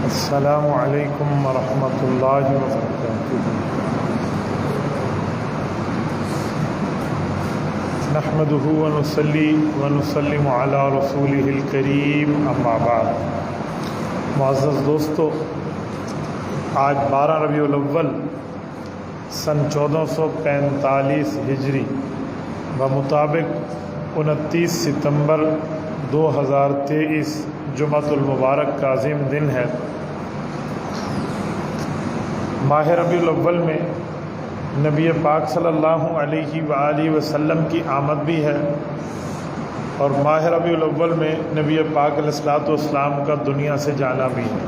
السلام علیکم ورحمۃ اللہ وبرکاتہ۔ نحمدہ ونصلی ونسلم علی رسولہ الکریم، اما بعد۔ معزز دوستو، آج 12 ربیع الاول سن 1445 ہجری بمطابق 29 ستمبر 2023 جمعۃ المبارک کا عظیم دن ہے۔ ماہ ربیع الاول میں نبی پاک صلی اللہ علیہ وآلہ وسلم کی آمد بھی ہے، اور ماہ ربیع الاول میں نبی پاک علیہ الصلوۃ والسلام کا دنیا سے جانا بھی ہے۔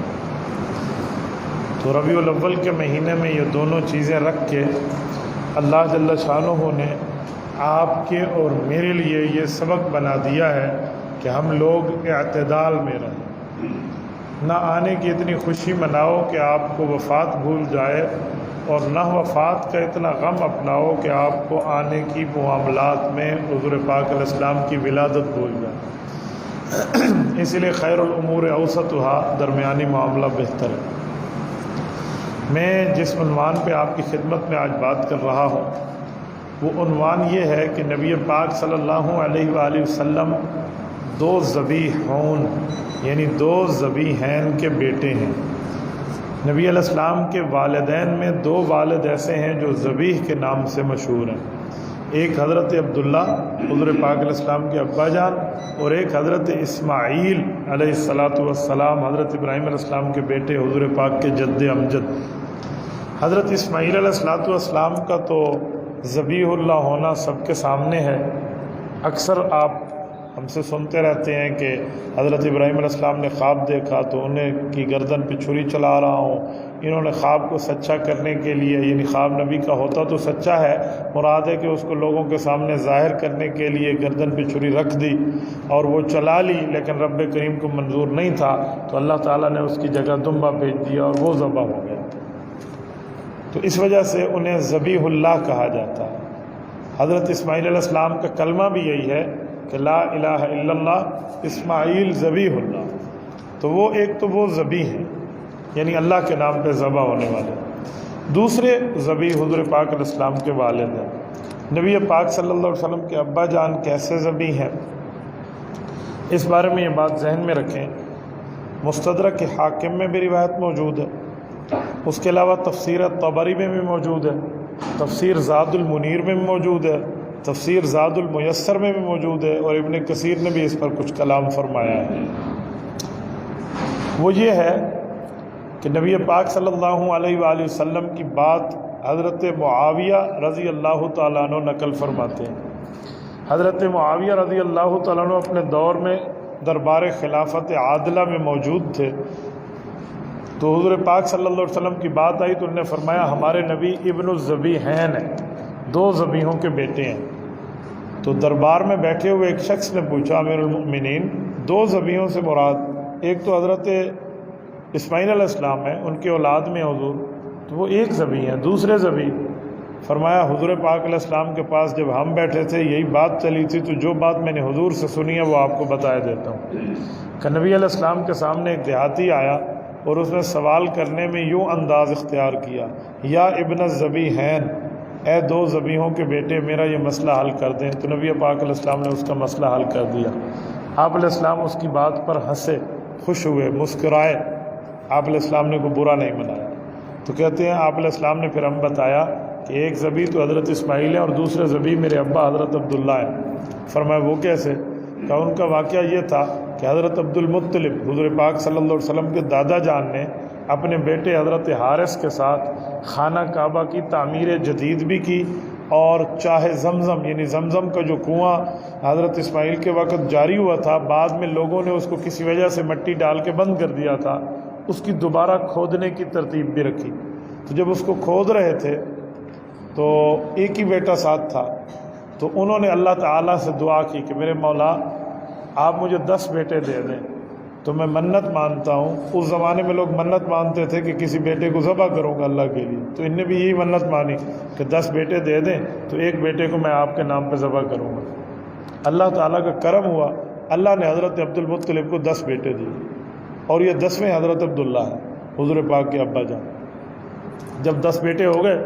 تو ربیع الاول کے مہینے میں یہ دونوں چیزیں رکھ کے اللہ جل شانہ نے آپ کے اور میرے لیے یہ سبق بنا دیا ہے کہ ہم لوگ اعتدال میں رہیں، نہ آنے کی اتنی خوشی مناؤ کہ آپ کو وفات بھول جائے، اور نہ وفات کا اتنا غم اپناؤ کہ آپ کو آنے کی معاملات میں حضور پاک علیہ السلام کی ولادت بھول جائے۔ اسی لیے خیر الامور اوسطها، درمیانی معاملہ بہتر ہے۔ میں جس عنوان پہ آپ کی خدمت میں آج بات کر رہا ہوں وہ عنوان یہ ہے کہ نبی پاک صلی اللہ علیہ وآلہ وسلم دو ذبیحون یعنی دو ذبیحین کے بیٹے ہیں۔ نبی علیہ السلام کے والدین میں دو والد ایسے ہیں جو ذبیح کے نام سے مشہور ہیں، ایک حضرت عبداللہ حضور پاک علیہ السلام کے ابا جان، اور ایک حضرت اسماعیل علیہ السلام حضرت ابراہیم علیہ السلام کے بیٹے حضور پاک کے جد امجد۔ حضرت اسماعیل علیہ السلام کا تو ذبیح اللہ ہونا سب کے سامنے ہے۔ اکثر آپ ہم سے سنتے رہتے ہیں کہ حضرت ابراہیم علیہ السلام نے خواب دیکھا تو انہیں کی گردن پہ چھری چلا رہا ہوں۔ انہوں نے خواب کو سچا کرنے کے لیے، یعنی خواب نبی کا ہوتا تو سچا ہے، مراد ہے کہ اس کو لوگوں کے سامنے ظاہر کرنے کے لیے گردن پہ چھری رکھ دی اور وہ چلا لی، لیکن رب کریم کو منظور نہیں تھا تو اللہ تعالیٰ نے اس کی جگہ دمبا بھیج دیا اور وہ ذبح ہو گیا۔ تو اس وجہ سے انہیں ذبیح اللہ کہا جاتا ہے۔ حضرت اسماعیل علیہ السلام کا کلمہ بھی یہی ہے کہ لا الہ الا اللہ اسماعیل ذبیح اللہ۔ تو وہ ذبیح ہیں، یعنی اللہ کے نام پہ ذبح ہونے والے۔ دوسرے ذبیح حضور پاک علیہ السلام کے والد ہیں۔ نبی پاک صلی اللہ علیہ وسلم کے ابا جان کیسے ذبیح ہیں، اس بارے میں یہ بات ذہن میں رکھیں۔ مستدرک حاکم میں بھی روایت موجود ہے، اس کے علاوہ تفسیر طبری میں بھی موجود ہے، تفسیر زاد المنیر میں بھی موجود ہے، تفسیر زاد المیسر میں بھی موجود ہے، اور ابن کثیر نے بھی اس پر کچھ کلام فرمایا ہے۔ وہ یہ ہے کہ نبی پاک صلی اللہ علیہ وآلہ وسلم کی بات حضرت معاویہ رضی اللہ تعالیٰ عنہ نقل فرماتے ہیں۔ حضرت معاویہ رضی اللہ تعالیٰ عنہ اپنے دور میں دربار خلافت عادلہ میں موجود تھے، تو حضور پاک صلی اللہ علیہ وسلم کی بات آئی تو انہوں نے فرمایا ہمارے نبی ابن الذبیحین ہیں، دو ذبیحوں کے بیٹے ہیں۔ تو دربار میں بیٹھے ہوئے ایک شخص نے پوچھا امیر المؤمنین، دو ذبیحوں سے مراد ایک تو حضرت اسماعیل علیہ السلام ہے، ان کے اولاد میں حضور، تو وہ ایک ذبیح ہیں، دوسرے ذبیح؟ فرمایا حضور پاک علیہ السلام کے پاس جب ہم بیٹھے تھے یہی بات چلی تھی، تو جو بات میں نے حضور سے سنی ہے وہ آپ کو بتایا دیتا ہوں کہ نبی علیہ السلام کے سامنے ایک دیہاتی آیا اور اس نے سوال کرنے میں یوں انداز اختیار کیا، یا ابن الذبیحین، اے دو ذبیحوں کے بیٹے میرا یہ مسئلہ حل کر دیں۔ تو نبی پاک علیہ السلام نے اس کا مسئلہ حل کر دیا۔ آپ علیہ السلام اس کی بات پر ہنسے، خوش ہوئے، مسکرائے، آپ علیہ السلام نے کوئی برا نہیں منایا۔ تو کہتے ہیں آپ علیہ السلام نے پھر ہم بتایا کہ ایک ذبیح تو حضرت اسماعیل ہے اور دوسرے ذبیح میرے ابا حضرت عبداللہ ہیں۔ فرمایا وہ کیسے؟ کہ ان کا واقعہ یہ تھا کہ حضرت عبد المطلب حضور پاک صلی اللہ علیہ وسلم کے دادا جان نے اپنے بیٹے حضرت حارث کے ساتھ خانہ کعبہ کی تعمیر جدید بھی کی، اور چاہے زمزم یعنی زمزم کا جو کنواں حضرت اسماعیل کے وقت جاری ہوا تھا، بعد میں لوگوں نے اس کو کسی وجہ سے مٹی ڈال کے بند کر دیا تھا، اس کی دوبارہ کھودنے کی ترتیب بھی رکھی۔ تو جب اس کو کھود رہے تھے تو ایک ہی بیٹا ساتھ تھا، تو انہوں نے اللہ تعالیٰ سے دعا کی کہ میرے مولا آپ مجھے 10 بیٹے دے دیں تو میں منت مانتا ہوں۔ اس زمانے میں لوگ منت مانتے تھے کہ کسی بیٹے کو ذبح کروں گا اللہ کے لیے، تو ان نے بھی یہی منت مانی کہ 10 بیٹے دے دیں تو ایک بیٹے کو میں آپ کے نام پہ ذبح کروں گا۔ اللہ تعالیٰ کا کرم ہوا، اللہ نے حضرت عبد المطلب کو 10 بیٹے دیے۔ اور یہ 10ویں حضرت عبداللہ ہے حضور پاک کے ابا جان۔ جب 10 بیٹے ہو گئے،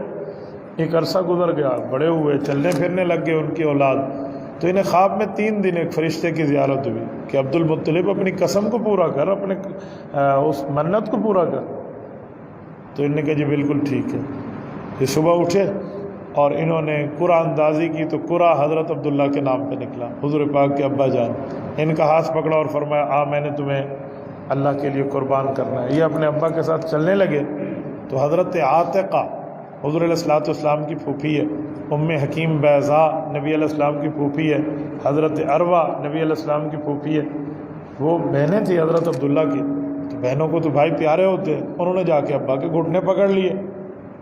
ایک عرصہ گزر گیا، بڑے ہوئے، چلنے پھرنے لگ گئے ان کی اولاد، تو انہیں خواب میں 3 دن ایک فرشتے کی زیارت ہوئی کہ عبد المطلب اپنی قسم کو پورا کر، اپنے اس منت کو پورا کر۔ تو انہوں نے کہا جی بالکل ٹھیک ہے۔ یہ صبح اٹھے اور انہوں نے قرآن اندازی کی تو قرآ حضرت عبداللہ کے نام پہ نکلا، حضور پاک کے ابا جان۔ ان کا ہاتھ پکڑا اور فرمایا میں نے تمہیں اللہ کے لیے قربان کرنا ہے۔ یہ اپنے ابا کے ساتھ چلنے لگے تو حضرت عاتقہ حضور علیہ الصلوۃ والسلام کی پھوپھی ہے، ام حکیم بیضاء نبی علیہ السلام کی پھوپھی ہے، حضرت عروہ نبی علیہ السلام کی پھوپھی ہے، وہ بہنیں تھیں حضرت عبداللہ کی۔ تو بہنوں کو تو بھائی پیارے ہوتے ہیں، انہوں نے جا کے ابا کے گھٹنے پکڑ لیے،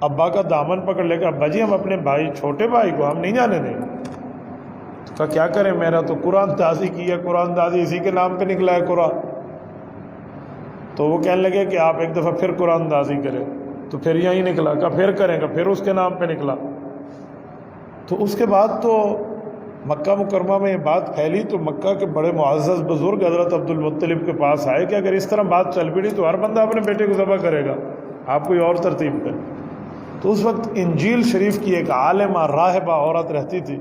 ابا کا دامن پکڑ لے کے ابا جی ہم اپنے بھائی چھوٹے بھائی کو ہم نہیں جانے دیں گے۔ تو کہا کیا کریں، میرا تو قرآن اندازی کی ہے، قرآن اندازی اسی کے نام پہ نکلا ہے قرآن۔ تو وہ کہنے لگے کہ آپ ایک دفعہ پھر قرآن اندازی کریں، تو پھر یہی نکلا، کہا پھر کریں گا، پھر اس کے نام پہ نکلا۔ تو اس کے بعد تو مکہ مکرمہ میں یہ بات پھیلی تو مکہ کے بڑے معزز بزرگ حضرت عبد المطلب کے پاس آئے کہ اگر اس طرح بات چل پڑی تو ہر بندہ اپنے بیٹے کو ذبح کرے گا، آپ کوئی اور ترتیب کریں۔ تو اس وقت انجیل شریف کی ایک عالمہ راہبہ عورت رہتی تھی،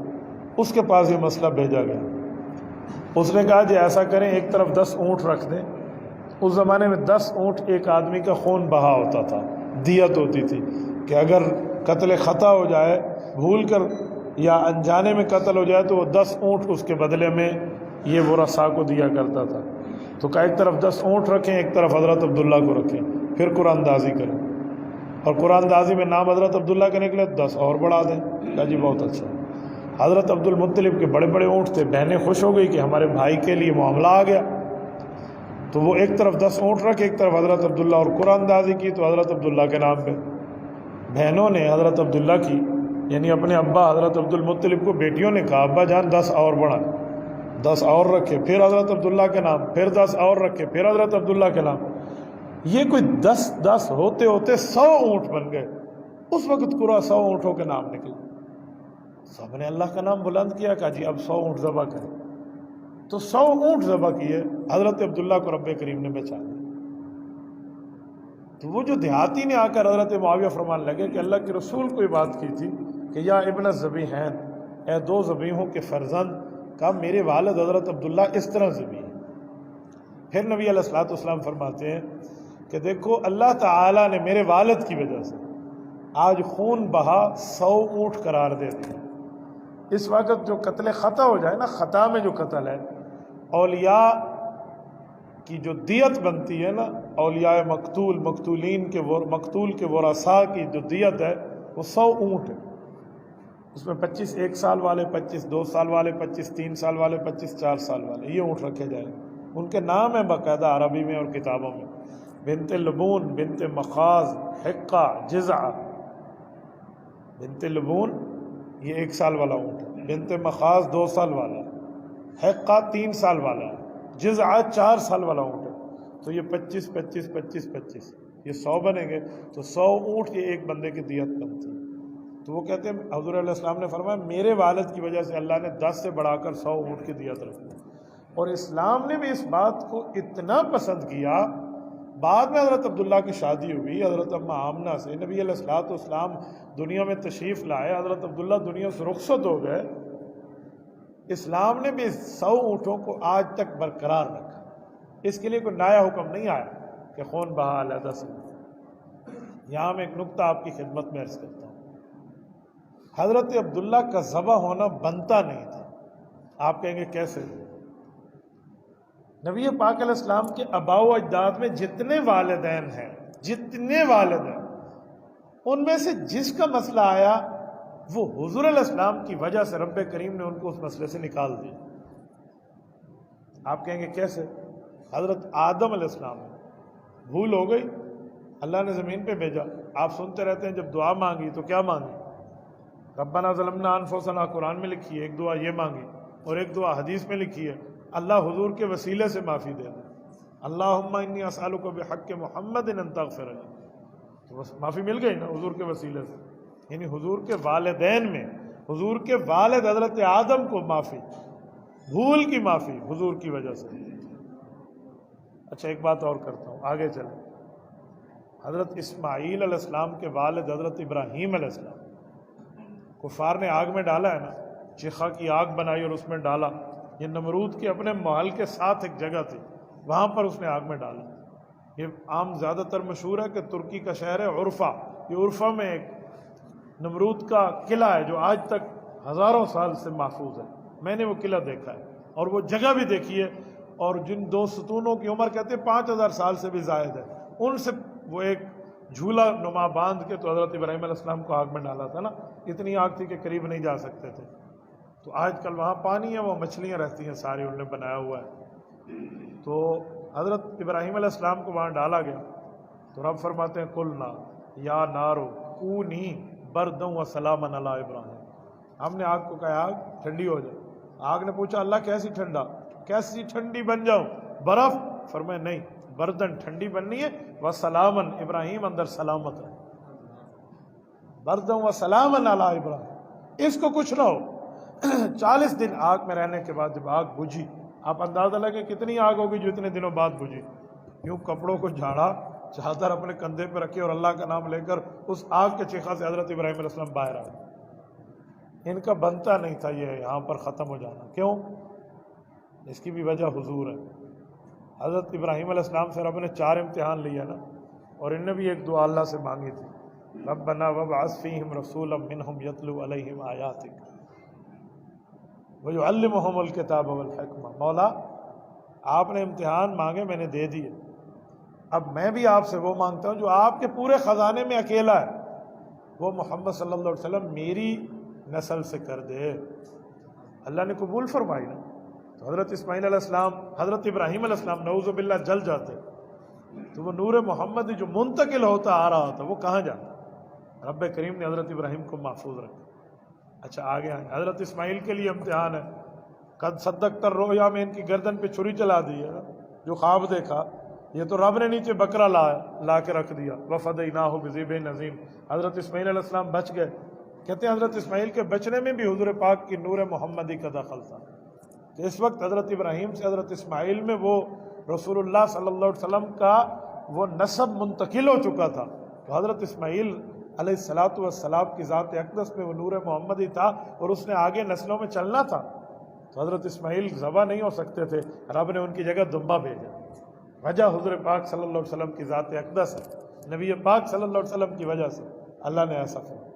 اس کے پاس یہ مسئلہ بھیجا گیا۔ اس نے کہا جی ایسا کریں، ایک طرف 10 اونٹ رکھ دیں۔ اس زمانے میں 10 اونٹ ایک آدمی کا خون بہا ہوتا تھا، دیت ہوتی تھی کہ اگر قتل خطا ہو جائے، بھول کر یا انجانے میں قتل ہو جائے تو وہ 10 اونٹ اس کے بدلے میں یہ ورثاء کو دیا کرتا تھا۔ تو کہا ایک طرف 10 اونٹ رکھیں، ایک طرف حضرت عبداللہ کو رکھیں، پھر قرآن اندازی کریں۔ اور قرآن اندازی میں نام حضرت عبداللہ کا نکلے 10 اور بڑھا دیں۔ کہا جی بہت اچھا۔ حضرت عبد المطلب کے بڑے بڑے اونٹ تھے، بہنیں خوش ہو گئی کہ ہمارے بھائی کے لیے معاملہ آ گیا۔ تو وہ ایک طرف 10 اونٹ رکھ، ایک طرف حضرت عبداللہ، اور قرآن اندازی کی تو حضرت عبداللہ کے نام پہ۔ بہنوں نے حضرت عبداللہ کی یعنی اپنے ابا حضرت عبد المطلب کو بیٹیوں نے کہا ابا جان 10 اور بڑھا، 10 اور رکھے، پھر حضرت عبداللہ کے نام، پھر 10 اور رکھے، پھر حضرت عبداللہ کے نام۔ یہ کوئی 10 ہوتے ہوتے 100 اونٹ بن گئے۔ اس وقت پورا 100 اونٹوں کے نام نکلے۔ سب نے اللہ کا نام بلند کیا، کہا جی اب 100 اونٹ ذبح کریں۔ تو 100 اونٹ ذبح کیے، حضرت عبداللہ کو رب کریم نے بچا لیا۔ تو وہ جو دیہاتی نے آ کر حضرت معاویہ فرمان لگے کہ اللہ کے رسول کو یہ بات کی تھی کہ یا ابن الذبیحین، اے 2 ذبیحوں کے فرزند، کہا میرے والد حضرت عبداللہ اس طرح ذبیح ہیں۔ پھر نبی علیہ الصلوۃ والسلام فرماتے ہیں کہ دیکھو اللہ تعالیٰ نے میرے والد کی وجہ سے آج خون بہا 100 اونٹ قرار دے دیا۔ اس وقت جو قتل خطا ہو جائے نا، خطا میں جو قتل ہے، اولیاء کی جو دیت بنتی ہے نا، اولیاء مقتول کے ورثاء کی جو دیت ہے وہ 100 اونٹ ہے۔ اس میں 25 1 سال والے، 25 2 سال والے، 25 3 سال والے، 25 4 سال والے، یہ اونٹ رکھے جائیں۔ ان کے نام ہیں باقاعدہ عربی میں اور کتابوں میں، بنت لبون، بنت مخاض، حقہ، جزع۔ بنت لبون یہ 1 سال والا اونٹ ہے، بنت مخاض 2 سال والا، حقہ 3 سال والا، جزع 4 سال والا اونٹ ہے۔ تو یہ 25 25 25 25 یہ 100 بنیں گے، تو 100 اونٹ یہ ایک بندے کی دیت بنتی ہے۔ تو وہ کہتے ہیں حضور علیہ السلام نے فرمایا میرے والد کی وجہ سے اللہ نے 10 سے بڑھا کر 100 اونٹ کی دیت رکھ دی۔ اور اسلام نے بھی اس بات کو اتنا پسند کیا، بعد میں حضرت عبداللہ کی شادی ہوئی حضرت اماں آمنہ سے، نبی علیہ الصلوۃ والسلام دنیا میں تشریف لائے، حضرت عبداللہ دنیا سے رخصت ہو گئے، اسلام نے بھی 100 اونٹوں کو آج تک برقرار رکھا۔ اس کے لیے کوئی نیا حکم نہیں آیا کہ خون بہا علیحدہ سے۔ یہاں میں ایک نقطہ آپ کی خدمت میں عرض کرتا ہوں، حضرت عبداللہ کا ذبح ہونا بنتا نہیں تھا۔ آپ کہیں گے کیسے؟ نبی پاک علیہ السلام کے آباء و اجداد میں جتنے والدین ہیں، ان میں سے جس کا مسئلہ آیا وہ حضور علیہ السلام کی وجہ سے رب کریم نے ان کو اس مسئلے سے نکال دیا۔ آپ کہیں گے کیسے؟ حضرت آدم علیہ السلام بھول ہو گئی، اللہ نے زمین پہ بھیجا۔ آپ سنتے رہتے ہیں جب دعا مانگی تو کیا مانگی؟ ربنا ظلمنا انفسنا قرآن میں لکھی ہے، ایک دعا یہ مانگی، اور ایک دعا حدیث میں لکھی ہے اللہ حضور کے وسیلے سے معافی دے دے، اللہم انی اسألک بحق محمد ان تغفر لی۔ تو بس معافی مل گئی نا حضور کے وسیلے سے، یعنی حضور کے والدین میں حضور کے والد حضرت آدم کو معافی، بھول کی معافی حضور کی وجہ سے۔ اچھا ایک بات اور کرتا ہوں، آگے چلیں۔ حضرت اسماعیل علیہ السلام کے والد حضرت ابراہیم علیہ السلام، کفار نے آگ میں ڈالا ہے نا، چیخا کی آگ بنائی اور اس میں ڈالا۔ یہ نمرود کے اپنے محل کے ساتھ ایک جگہ تھی، وہاں پر اس نے آگ میں ڈالا۔ یہ عام زیادہ تر مشہور ہے کہ ترکی کا شہر ہے عرفہ، یہ عرفہ میں ایک نمرود کا قلعہ ہے جو آج تک ہزاروں سال سے محفوظ ہے۔ میں نے وہ قلعہ دیکھا ہے اور وہ جگہ بھی دیکھی ہے، اور جن دو ستونوں کی عمر کہتے ہیں 5000 سال سے بھی زائد ہے، ان سے وہ ایک جھولا نما باندھ کے تو حضرت ابراہیم علیہ السلام کو آگ میں ڈالا تھا نا۔ اتنی آگ تھی کہ قریب نہیں جا سکتے تھے۔ تو آج کل وہاں پانی ہے، وہ مچھلیاں رہتی ہیں ساری، انہوں نے بنایا ہوا ہے۔ تو حضرت ابراہیم علیہ السلام کو وہاں ڈالا گیا تو رب فرماتے ہیں قلنا یا نارو کونی بردًا وسلاما علی ابراہیم۔ ہم نے آگ کو کہا آگ ٹھنڈی ہو جائے۔ آگ نے پوچھا اللہ کیسی ٹھنڈا، کیسی ٹھنڈی بن جاؤں، برف؟ فرمایا نہیں، بردن ٹھنڈی بننی ہے، وسلامن ابراہیم اندر سلامت رہے، بردًا وسلاما علی ابراہیم، اس کو کچھ نہ ہو۔ 40 دن آگ میں رہنے کے بعد جب آگ بجھی، آپ اندازہ لگے کتنی آگ ہوگی جو اتنے دنوں بعد بجھی۔ یوں کپڑوں کو جھاڑا، چادر اپنے کندھے پہ رکھی اور اللہ کا نام لے کر اس آگ کے چیخا سے حضرت ابراہیم علیہ السلام باہر آئے۔ ان کا بنتا نہیں تھا یہ یہاں پر ختم ہو جانا۔ کیوں؟ اس کی بھی وجہ حضور ہے۔ حضرت ابراہیم علیہ السلام سے رب نے 4 امتحان لیا نا، اور ان نے بھی ایک دعا اللہ سے مانگی تھی، ربنا وابعث فیہم رسولا منہم یتلو علیہم آیاتک ویعلمہم الکتاب والحکمہ۔ مولا آپ نے امتحان مانگے، میں نے دے دیے، اب میں بھی آپ سے وہ مانگتا ہوں جو آپ کے پورے خزانے میں اکیلا ہے، وہ محمد صلی اللہ علیہ وسلم میری نسل سے کر دے۔ اللہ نے قبول فرمائی نا۔ تو حضرت اسماعیل علیہ السلام، حضرت ابراہیم علیہ السلام نعوذ باللہ جل جاتے، تو وہ نور محمدی جو منتقل ہوتا آ رہا تھا وہ کہاں جاتا؟ رب کریم نے حضرت ابراہیم کو محفوظ رکھا۔ اچھا آگے آئیں، حضرت اسماعیل کے لیے امتحان ہے۔ قد صدقت الرؤیا میں ان کی گردن پہ چھری چلا دی ہے، جو خواب دیکھا یہ تو رب نے نیچے بکرا لا کے رکھ دیا۔ وفدیناہ بذبح عظیم، حضرت اسماعیل علیہ السلام بچ گئے۔ کہتے ہیں حضرت اسماعیل کے بچنے میں بھی حضور پاک کی نور محمدی کا دخل تھا کہ اس وقت حضرت ابراہیم سے حضرت اسماعیل میں وہ رسول اللہ صلی اللہ علیہ وسلم کا وہ نسب منتقل ہو چکا تھا۔ تو حضرت اسماعیل علیہ السلام کی ذات اقدس میں وہ نور محمدی تھا اور اس نے آگے نسلوں میں چلنا تھا۔ تو حضرت اسماعیل ذبح نہیں ہو سکتے تھے، رب نے ان کی جگہ دمبا بھیجا۔ وجہ حضور پاک صلی اللہ علیہ وسلم کی ذات اقدس ہے، نبی پاک صلی اللہ علیہ وسلم کی وجہ سے اللہ نے ایسا فرمایا۔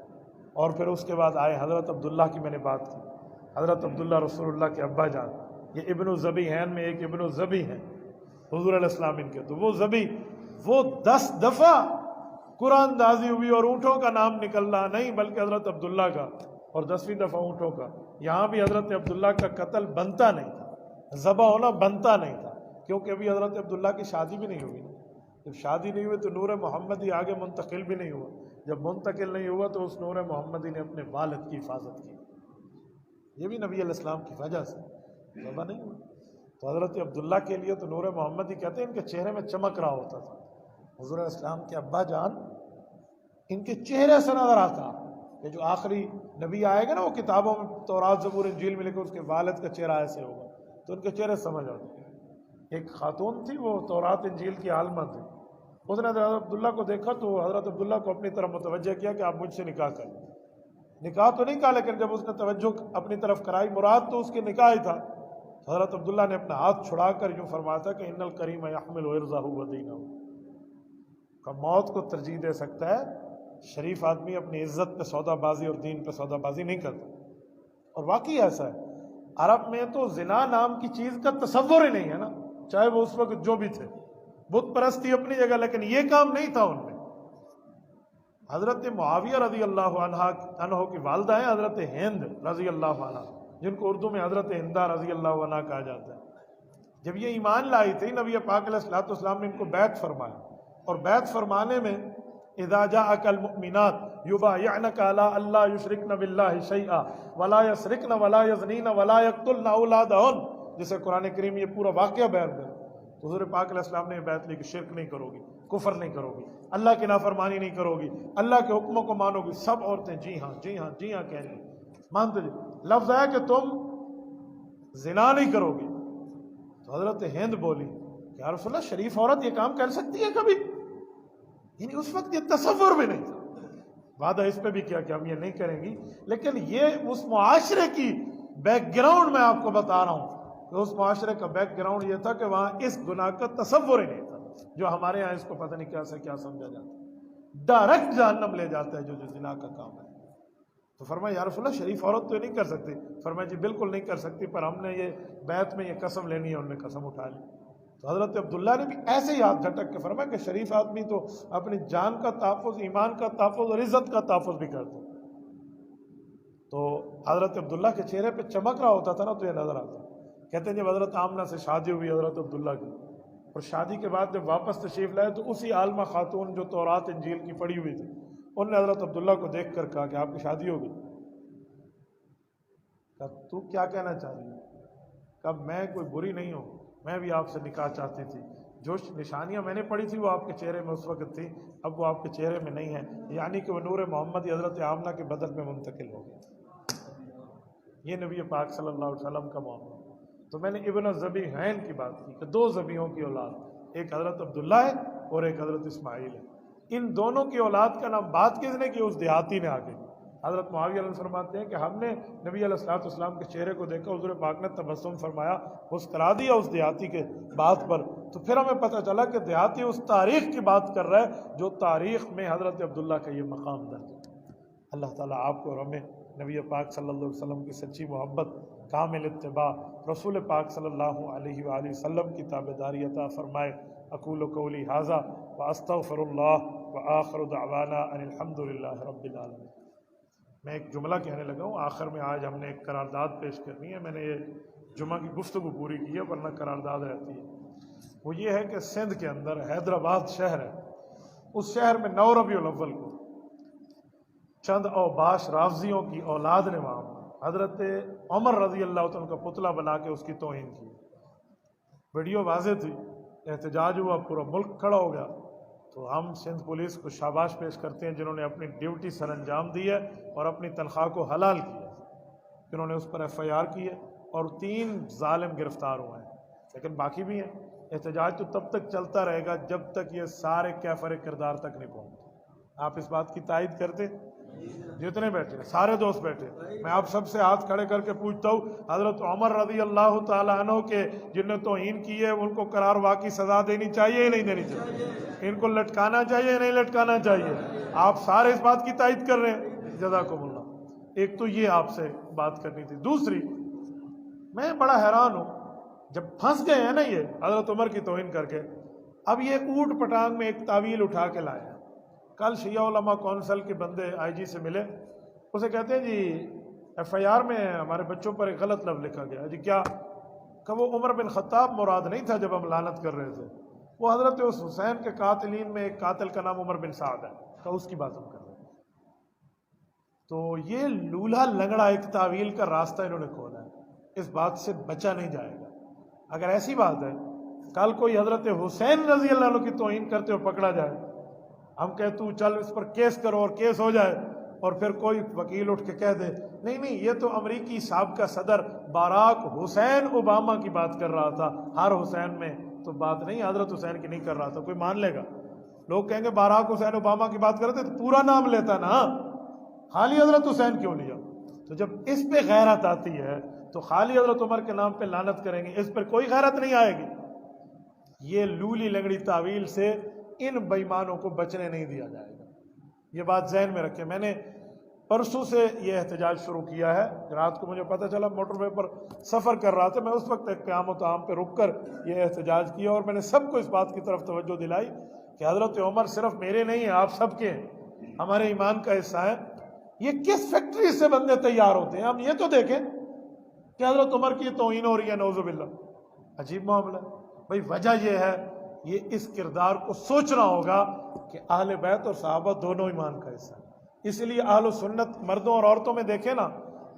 اور پھر اس کے بعد آئے حضرت عبداللہ کی، میں نے بات کی، حضرت عبداللہ رسول اللہ کے ابا جان، یہ ابن الذبیحین میں ایک ابن الذبی ہیں حضور علیہ السلام ان کے، تو وہ ذبی، وہ 10 دفعہ قرآن اندازی ہوئی اور اونٹوں کا نام نکلنا نہیں بلکہ حضرت عبداللہ کا، اور 10ویں دفعہ اونٹوں کا۔ یہاں بھی حضرت عبداللہ کا قتل بنتا نہیں تھا، ذبح ہونا بنتا نہیں تھا، کیونکہ ابھی حضرت عبداللہ کی شادی بھی نہیں ہوئی۔ جب شادی نہیں ہوئی تو نور محمدی آگے منتقل بھی نہیں ہوا، جب منتقل نہیں ہوا تو اس نور محمدی نے اپنے والد کی حفاظت کی۔ یہ بھی نبی علیہ السلام کی وجہ سے ذبح نہیں ہوا۔ تو حضرت عبداللہ کے لیے تو نور محمدی کہتے ہیں ان کے چہرے میں چمک رہا ہوتا تھا۔ حضور علیہ السلام کے ابا جان ان کے چہرے سے نظر آتا کہ جو آخری نبی آئے گا نا، وہ کتابوں میں تورات زبور انجیل میں لکھے اس کے والد کا چہرہ ایسے ہوگا، تو ان کے چہرے سمجھ آتے۔ ایک خاتون تھی، وہ تورات انجیل کی عالمہ تھی، اس نے حضرت عبداللہ کو دیکھا تو حضرت عبداللہ کو اپنی طرف متوجہ کیا کہ آپ مجھ سے نکاح کر لیں۔ نکاح تو نہیں کہا، لیکن جب اس نے توجہ اپنی طرف کرائی، مراد تو اس کے نکاح ہی تھا۔ حضرت عبداللہ نے اپنا ہاتھ چھڑا کر یوں فرمایا تھا کہ ان الکریم یحمل عرضہ ودینہ، کا موت کو ترجیح دے سکتا ہے، شریف آدمی اپنی عزت پہ سودا بازی اور دین پہ سودا بازی نہیں کرتا۔ اور واقعی ایسا ہے، عرب میں تو زنا نام کی چیز کا تصور ہی نہیں ہے نا، چاہے وہ اس وقت جو بھی تھے، بت پرستی اپنی جگہ، لیکن یہ کام نہیں تھا ان میں۔ حضرت معاویہ رضی اللہ عنہ کی والدہ ہیں حضرت ہند رضی اللہ عنہ، جن کو اردو میں حضرت ہندہ رضی اللہ عنہ کہا جاتا ہے۔ جب یہ ایمان لائی تھی، نبی پاک علیہ السلام نے ان کو بیعت فرمایا، اور بیعت فرمانے میں اذا جاءک المؤمنات یبایعنک علی الا یشرکن باللہ شیئا ولا یسرقن ولا یزنین ولا یقتلن اولادہن، جسے قرآن کریم یہ پورا واقعہ بیان کرتا ہے۔ تو حضور پاک علیہ السلام نے بیعت لی کہ شرک نہیں کرو گی، کفر نہیں کرو گی، اللہ کی نافرمانی نہیں کرو گی، اللہ کے حکموں کو مانو گی۔ سب عورتیں جی ہاں جی ہاں جی ہاں کہہ رہی ہیں، مانتے جی۔ لفظ ہے کہ تم زنا نہیں کرو گی۔ تو حضرت ہند بولی کہ یا رسول اللہ شریف عورت یہ کام کر سکتی ہے کبھی؟ یعنی اس وقت یہ تصور بھی نہیں تھا. وعدہ اس پہ بھی کیا کہ ہم یہ نہیں کریں گی، لیکن یہ اس معاشرے کی بیک گراؤنڈ میں آپ کو بتا رہا ہوں کہ اس معاشرے کا بیک گراؤنڈ یہ تھا کہ وہاں اس گناہ کا تصور ہی نہیں تھا، جو ہمارے ہاں اس کو پتہ نہیں کیا سے کیا سمجھا جاتا ہے، ڈائریکٹ جہنم لے جاتا ہے جو زنا کا کام ہے. تو فرمایا یا رسول اللہ شریف عورت تو یہ نہیں کر سکتی. فرمایا جی بالکل نہیں کر سکتی، پر ہم نے یہ بیعت میں یہ قسم لینی ہے. انہوں نے قسم اٹھا لی. تو حضرت عبداللہ نے بھی ایسے ہی ہاتھ جھٹک کے فرمایا کہ شریف آدمی تو اپنی جان کا تحفظ، ایمان کا تحفظ اور عزت کا تحفظ بھی کرتے. تو حضرت عبداللہ کے چہرے پہ چمک رہا ہوتا تھا نا، تو یہ نظر آتا. کہتے ہیں جب حضرت آمنہ سے شادی ہوئی حضرت عبداللہ کی، اور شادی کے بعد جب واپس تشریف لائے تو اسی عالمہ خاتون جو تورات انجیل کی پڑھی ہوئی تھی، انہوں نے حضرت عبداللہ کو دیکھ کر کہا کہ آپ کی شادی ہو گئی. کہا تو کیا کہنا چاہ رہی ہے؟ کہا میں کوئی بری نہیں ہوں، میں بھی آپ سے نکاح چاہتی تھی. جو نشانیاں میں نے پڑھی تھی وہ آپ کے چہرے میں اس وقت تھی، اب وہ آپ کے چہرے میں نہیں ہیں. یعنی کہ وہ نور محمدی حضرت آمنہ کے بدن میں منتقل ہو گیا. یہ نبی پاک صلی اللہ علیہ وسلم کا معاملہ. تو میں نے ابن ذبیحین کی بات کی کہ دو ذبیحوں کی اولاد، ایک حضرت عبداللہ ہے اور ایک حضرت اسماعیل ہے. ان دونوں کی اولاد کا نام بات کس نے کی؟ اس دیہاتی نے آگے. حضرت معاویہ علیہ السلام فرماتے ہیں کہ ہم نے نبی علیہ الصلوۃ والسلام کے چہرے کو دیکھا، حضور پاک نے تبسم فرمایا، مسکرا دیا اس دیہاتی کے بات پر. تو پھر ہمیں پتہ چلا کہ دیہاتی اس تاریخ کی بات کر رہا ہے جو تاریخ میں حضرت عبداللہ کا یہ مقام درج ہے. اللہ تعالیٰ آپ کو اور ہمیں نبی پاک صلی اللہ علیہ وسلم کی سچی محبت، کامل اتباع، رسول پاک صلی اللہ علیہ وآلہ وسلم کی تابعداری عطا فرمائے. اقول قولی ھذا واستغفر اللہ وآخر دعوانا ان الحمد للہ رب العالمین. میں ایک جملہ کہنے لگا ہوں آخر میں. آج ہم نے ایک قرارداد پیش کرنی ہے. میں نے یہ جمعہ کی گفتگو پوری کی ہے ورنہ قرارداد رہتی ہے. وہ یہ ہے کہ سندھ کے اندر حیدرآباد شہر ہے، اس شہر میں 9 ربیع الاول کو چند اوباش رافضیوں کی اولاد نے وہاں حضرت عمر رضی اللہ عنہ کا پتلا بنا کے اس کی توہین کی. ویڈیو واضح تھی، احتجاج ہوا، پورا ملک کھڑا ہو گیا. تو ہم سندھ پولیس کو شاباش پیش کرتے ہیں جنہوں نے اپنی ڈیوٹی سر انجام دی ہے اور اپنی تنخواہ کو حلال کیا، جنہوں نے اس پر ایف آئی آر کی ہے اور 3 ظالم گرفتار ہوئے ہیں. لیکن باقی بھی ہیں. احتجاج تو تب تک چلتا رہے گا جب تک یہ سارے کیفر کردار تک نہیں پہنچتے. آپ اس بات کی تائید کرتے؟ جتنے بیٹھے سارے دوست بیٹھے، میں آپ سب سے ہاتھ کھڑے کر کے پوچھتا ہوں، حضرت عمر رضی اللہ تعالیٰ عنہ کے جن نے توہین کی ہے ان کو قرار واقعی سزا دینی چاہیے یا نہیں دینی چاہیے؟ ان کو لٹکانا چاہیے یا نہیں لٹکانا چاہیے؟ آپ سارے اس بات کی تائید کر رہے ہیں، جزاکم اللہ. ایک تو یہ آپ سے بات کرنی تھی. دوسری، میں بڑا حیران ہوں جب پھنس گئے ہیں نا یہ حضرت عمر کی توہین کر کے، اب یہ اوٹ پٹانگ میں ایک تعویل اٹھا کے لائے ہیں. کل شیعہ علماء کونسل کے بندے آئی جی سے ملے، اسے کہتے ہیں جی ایف آئی آر میں ہمارے بچوں پر ایک غلط لفظ لکھا گیا. جی کیا؟ کہ وہ عمر بن خطاب مراد نہیں تھا جب ہم لعنت کر رہے تھے، وہ حضرت اس حسین کے قاتلین میں ایک قاتل کا نام عمر بن سعد ہے، کہ اس کی بات ہم کر رہے ہیں. تو یہ لولہا لنگڑا ایک تعویل کا راستہ انہوں نے کھولا ہے، اس بات سے بچا نہیں جائے گا. اگر ایسی بات ہے کل کوئی حضرت حسین رضی اللہ عنہ کی توہین کرتے ہوئے پکڑا جائے، ہم کہے تو چل اس پر کیس کرو اور کیس ہو جائے، اور پھر کوئی وکیل اٹھ کے کہہ دے نہیں یہ تو امریکی سابقہ صدر باراک حسین اوباما کی بات کر رہا تھا، ہر حسین میں تو بات نہیں، حضرت حسین کی نہیں کر رہا تھا. کوئی مان لے گا؟ لوگ کہیں گے باراک حسین اوباما کی بات کرتے تو پورا نام لیتا نا، خالی حضرت حسین کیوں لیا؟ تو جب اس پہ غیرت آتی ہے تو خالی حضرت عمر کے نام پہ لعنت کریں گے، اس پر کوئی غیرت نہیں آئے گی. یہ لولی لنگڑی تعویل سے ان بےمانوں کو بچنے نہیں دیا جائے گا. یہ بات ذہن میں رکھیں. میں نے پرسوں سے یہ احتجاج شروع کیا ہے. رات کو مجھے پتہ چلا موٹر وے پر سفر کر رہا تھا، میں اس وقت ایک قیام و طعام پہ رک کر یہ احتجاج کیا، اور میں نے سب کو اس بات کی طرف توجہ دلائی کہ حضرت عمر صرف میرے نہیں ہیں، آپ سب کے ہیں، ہمارے ایمان کا حصہ ہے. یہ کس فیکٹری سے بندے تیار ہوتے ہیں؟ ہم یہ تو دیکھیں کہ حضرت عمر کی توہین ہو رہی ہے، نعوذ باللہ. عجیب معاملہ. بھائی وجہ یہ ہے، یہ اس کردار کو سوچنا ہوگا کہ اہل بیت اور صحابہ دونوں ایمان کا حصہ ہے. اس لیے اہل و سنت مردوں اور عورتوں میں دیکھیں نا،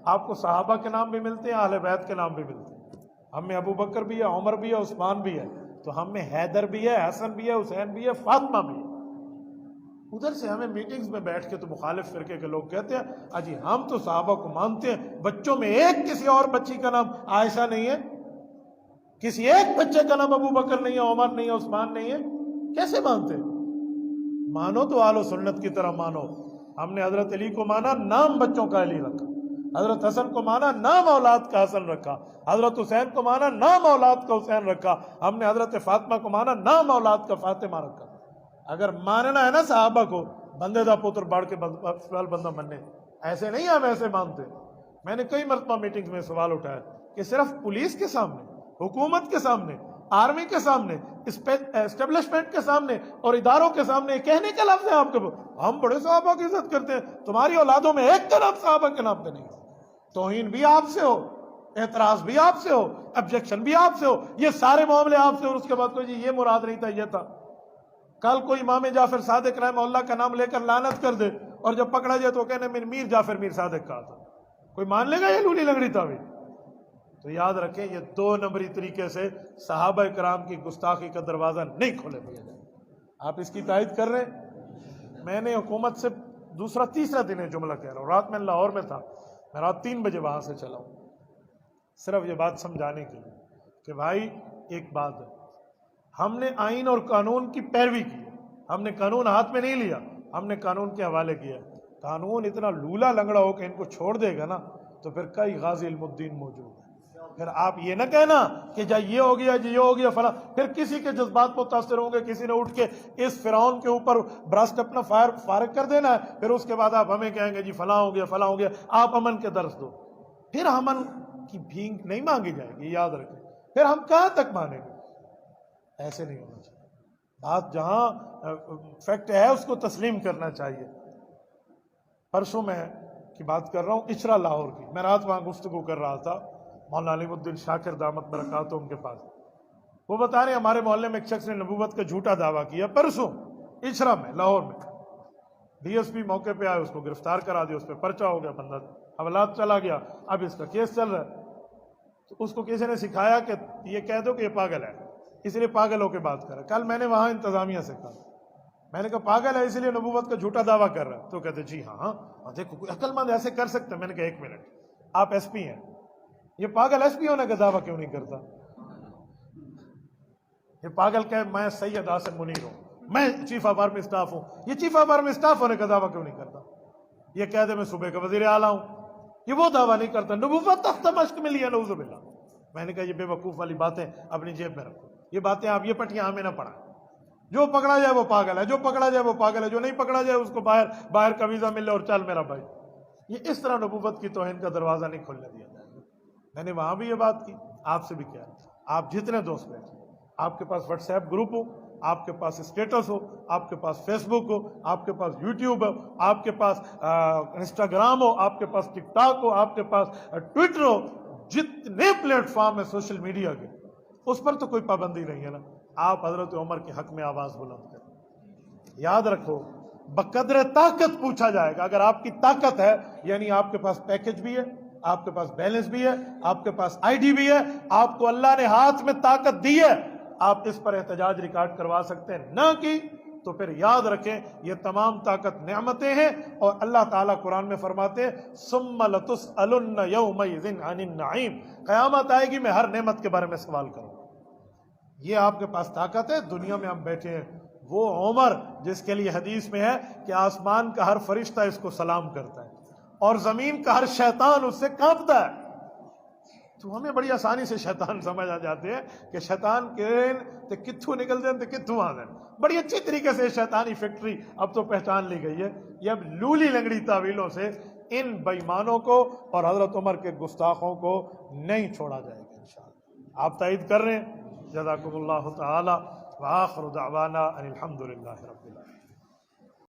آپ کو صحابہ کے نام بھی ملتے ہیں، اہل بیت کے نام بھی ملتے ہیں. ہم میں ابو بکر بھی ہے، عمر بھی ہے، عثمان بھی ہے، تو ہم میں حیدر بھی ہے، حسن بھی ہے، حسین بھی ہے، فاطمہ بھی ہے. ادھر سے ہمیں میٹنگز میں بیٹھ کے تو مخالف فرقے کے لوگ کہتے ہیں اجی ہم تو صحابہ کو مانتے ہیں، بچوں میں ایک کسی اور بچی کا نام عائشہ نہیں ہے. کسی ایک بچے کا نام ابو بکر نہیں ہے، عمر نہیں ہے، عثمان نہیں ہے، کیسے مانتے؟ مانو تو آل و سنت کی طرح مانو۔ ہم نے حضرت علی کو مانا، نام بچوں کا علی رکھا۔ حضرت حسن کو مانا، نام اولاد کا حسن رکھا۔ حضرت حسین کو مانا، نام اولاد کا حسین رکھا۔ ہم نے حضرت فاطمہ کو مانا، نام اولاد کا فاطمہ رکھا۔ اگر ماننا ہے نا صحابہ کو، بندے دا پتر بڑھ کے بندہ مننے، ایسے نہیں ہم ایسے مانتے۔ میں نے کئی مرتبہ میٹنگز میں سوال اٹھایا کہ صرف پولیس کے سامنے، حکومت کے سامنے، آرمی کے سامنے، اسٹیبلشمنٹ کے سامنے اور اداروں کے سامنے کہنے کا لفظ ہے آپ کے، ہم بڑے صحابہ کی عزت کرتے ہیں، تمہاری اولادوں میں ایک کا نام صحابہ کے نام پہ نہیں ہو۔ توہین بھی آپ سے ہو، اعتراض بھی آپ سے ہو، ابجیکشن بھی آپ سے ہو، یہ سارے معاملے آپ سے، اور اس کے بعد کوئی جی یہ مراد نہیں تھا، یہ تھا۔ کل کوئی امام جعفر صادق رحمہ اللہ کا نام لے کر لعنت کر دے، اور جب پکڑا جائے تو کہنے میں میر جعفر میر صادق کہا تھا، کوئی مان لے گا یہ لولی لنگڑی تھا بھی؟ تو یاد رکھیں، یہ 2 نمبری طریقے سے صحابہ کرام کی گستاخی کا دروازہ نہیں کھولے دیا جائے۔ آپ اس کی تائید کر رہے ہیں؟ میں نے حکومت سے تیسرا دن ہے جملہ کہہ رہا ہوں، رات میں لاہور میں تھا، میں رات 3 بجے وہاں سے چلا ہوں، صرف یہ بات سمجھانے کے لیے کہ بھائی ایک بات ہے، ہم نے آئین اور قانون کی پیروی کی، ہم نے قانون ہاتھ میں نہیں لیا، ہم نے قانون کے حوالے کیا۔ قانون اتنا لولا لنگڑا ہو کہ ان کو چھوڑ دے گا نا تو پھر کئی غازی علم الدین موجود ہیں۔ پھر آپ یہ نہ کہنا کہ جا یہ ہو گیا جی یہ ہو گیا فلاں، پھر کسی کے جذبات متاثر ہوں گے، کسی نے اٹھ کے اس فرعون کے اوپر برسٹ اپنا فارغ کر دینا ہے، پھر اس کے بعد آپ ہمیں کہیں گے جی فلاں ہو گیا فلاں ہو گیا۔ آپ امن کے درس دو، پھر امن کی بھینگ نہیں مانگی جائے گی، یاد رکھیں۔ پھر ہم کہاں تک مانیں گے؟ ایسے نہیں ہونا چاہیے۔ بات جہاں فیکٹ ہے اس کو تسلیم کرنا چاہیے۔ پرسوں میں کی بات کر رہا ہوں اچرا لاہور کی، میں رات وہاں گفتگو کر رہا تھا مولانا علیم الدین شاکر دامت برکاتہم کے پاس، وہ بتا رہے ہیں ہمارے محلے میں ایک شخص نے نبوت کا جھوٹا دعویٰ کیا پرسوں اچرا میں لاہور میں، ڈی ایس پی موقع پہ آئے، اس کو گرفتار کرا دیا، اس پہ پرچہ ہو گیا، بندہ حوالات چلا گیا، اب اس کا کیس چل رہا ہے۔ تو اس کو کسی نے سکھایا کہ یہ کہہ دو کہ یہ پاگل ہے، اس لیے پاگل ہو کے بات کر رہا ہے۔ کل میں نے وہاں انتظامیہ سے کہا، میں نے کہا پاگل ہے اس لیے نبوت کا جھوٹا دعویٰ کر رہا ہے، تو کہتے جی ہاں دیکھو کوئی عقل مند ایسے کر سکتا ہے۔ میں نے کہا 1 منٹ، آپ ایس پی ہیں، یہ پاگل ایس پی ہونے کا دعویٰ کیوں نہیں کرتا؟ یہ پاگل کہ میں سید عاصم منیر ہوں، میں چیف آف آرمی اسٹاف ہوں، یہ چیف آف آرمی اسٹاف ہونے کا دعویٰ کیوں نہیں کرتا؟ یہ کہہ دے میں صوبے کا وزیر اعلیٰ ہوں، یہ وہ دعویٰ نہیں کرتا۔ نبوت تخت مشق میں لیا، نعوذ باللہ۔ میں نے کہا یہ بے وقوف والی باتیں اپنی جیب میں رکھو، یہ باتیں آپ یہ پٹیاں ہمیں نہ پڑھائیں۔ جو پکڑا جائے وہ پاگل ہے، جو پکڑا جائے وہ پاگل ہے، جو نہیں پکڑا جائے اس کو باہر کا ویزا مل لے اور چل میرا بھائی۔ یہ اس طرح نبوت کی توہین کا دروازہ نہیں کھولنے دیا جائے گا۔ میں نے وہاں بھی یہ بات کی، آپ سے بھی کیا، آپ جتنے دوست بیٹھے، آپ کے پاس واٹس ایپ گروپ ہو، آپ کے پاس اسٹیٹس ہو، آپ کے پاس فیس بک ہو، آپ کے پاس یوٹیوب ہو، آپ کے پاس انسٹاگرام ہو، آپ کے پاس ٹک ٹاک ہو، آپ کے پاس ٹویٹر ہو، جتنے پلیٹ فارم ہیں سوشل میڈیا کے، اس پر تو کوئی پابندی نہیں ہے نا۔ آپ حضرت عمر کے حق میں آواز بلند کریں۔ یاد رکھو بقدر طاقت پوچھا جائے گا۔ اگر آپ کی طاقت ہے یعنی آپ کے پاس پیکج بھی ہے، آپ کے پاس بیلنس بھی ہے، آپ کے پاس آئی ڈی بھی ہے، آپ کو اللہ نے ہاتھ میں طاقت دی ہے، آپ اس پر احتجاج ریکارڈ کروا سکتے ہیں، نہ کی تو پھر یاد رکھیں یہ تمام طاقت نعمتیں ہیں، اور اللہ تعالیٰ قرآن میں فرماتے ہیں ثم لتسألن یومئذ عن النعیم، قیامت آئے گی میں ہر نعمت کے بارے میں سوال کروں۔ یہ آپ کے پاس طاقت ہے، دنیا میں ہم بیٹھے ہیں۔ وہ عمر جس کے لیے حدیث میں ہے کہ آسمان کا ہر فرشتہ اس کو سلام کرتا ہے اور زمین کا ہر شیطان اس سے کانپتا ہے، تو ہمیں بڑی آسانی سے شیطان سمجھ آ جاتے ہیں کہ شیطان تے کتھوں نکل دیں تے کتھوں آ جائیں۔ بڑی اچھی طریقے سے شیطانی فیکٹری اب تو پہچان لی گئی ہے۔ یہ اب لولی لنگڑی تعویلوں سے ان بےایمانوں کو اور حضرت عمر کے گستاخوں کو نہیں چھوڑا جائے گا انشاءاللہ۔ آپ تائید کر رہے ہیں؟ جزاکم اللہ تعالی، وآخر دعوانا ان الحمد للہ رب العالمین۔